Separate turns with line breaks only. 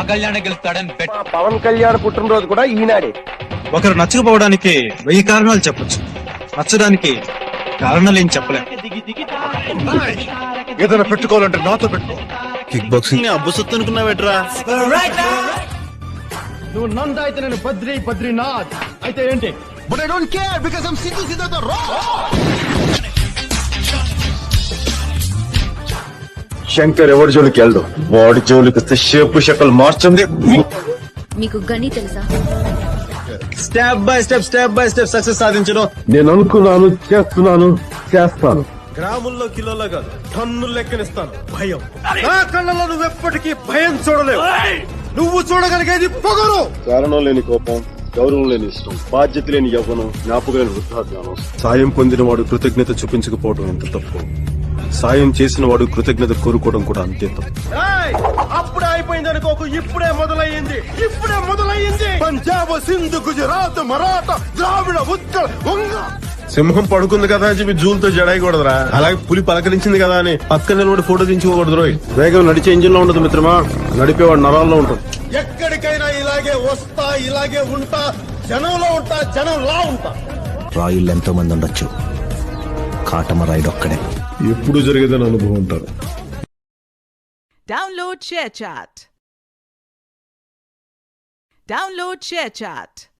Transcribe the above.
Kalyan గెలుస్తాడని bet.
Pawan Kalyan పుట్టినరోజు కూడా ఈనాడే.
ఒకరు నచ్చకపోవడానికి 1000 కారణాలు చెప్పొచ్చు, నచ్చడానికి కారణాలు ఏం చెప్పలేం.
ఏదైనా పెట్టుకోవాలంటే నాతో పెట్టుకో.
కిక్ బాక్సింగ్ అబ్బుసొత్తు అనుకున్నావేట్రా?
నువ్వు నంద అయితే నేను బద్రీనాథ్ అయితే ఏంటి?
But I don't care because I am Siddhu Siddhartha రా.
శంకర్ ఎవరి జోలికి వెళ్దాం, వాడి జోలికి వస్తే షేపు షకల్ మార్చండి.
మీకు గణి తెలుసా?
స్టెప్ బై స్టెప్ సక్సెస్ సాధించడం.
నేను అనుకున్నాను, చేస్తున్నాను, చేస్తాను.
గ్రాముల్లో కిలోలో కాదు, టన్నులు లెక్కనిస్తాను. భయం నా కళ్ళలో నువ్వు ఎప్పటికీ భయం చూడలేవు. నువ్వు చూడగలిగేది పొగరు.
కారణం లేని కోపం, గౌరవం లేని ఇష్టం, బాధ్యత లేని యవ్వనం, జ్ఞాపకం లేని వృద్ధాజ్ఞానం. సాయం పొందిన వాడు కృతజ్ఞత చూపించకపోవడం ఎంత తప్పు, సాయం చేసిన వాడు కృతజ్ఞత కోరుకోవడం కూడా అంతే తప్పు.
అప్పుడే అయిపోయింది అనుకోకు, ఇప్పుడే మొదలయ్యింది.
పంజాబ్, సింధు, గుజరాత్, మరాఠా, ద్రావిడ, ఉత్కళ, వంగ.
సింహం పడుకుంది కదా అని చెప్పి జూలతో జడాయకూడదురా. అలాగే పులి పలకరించింది కదా అని పక్కన నిలబడి ఫోటో దించుకోకూడదు రోయ్. వేగం నడిచే ఇంజిన్ లో ఉండదు మిత్రమా, నడిపేవాడు నరాల్లో ఉంటుంది.
ఎక్కడికైనా ఇలాగే వస్తా, ఇలాగే ఉంటా, జనంలో ఉంటా, జనంలా ఉంటా.
రాయుళ్ళు ఎంతో మంది ఉండొచ్చు, కాటమ రాయుడు ఒక్కడే.
ఎప్పుడు జరిగేదని అనుభవం ఉంటారు.
Download ShareChat.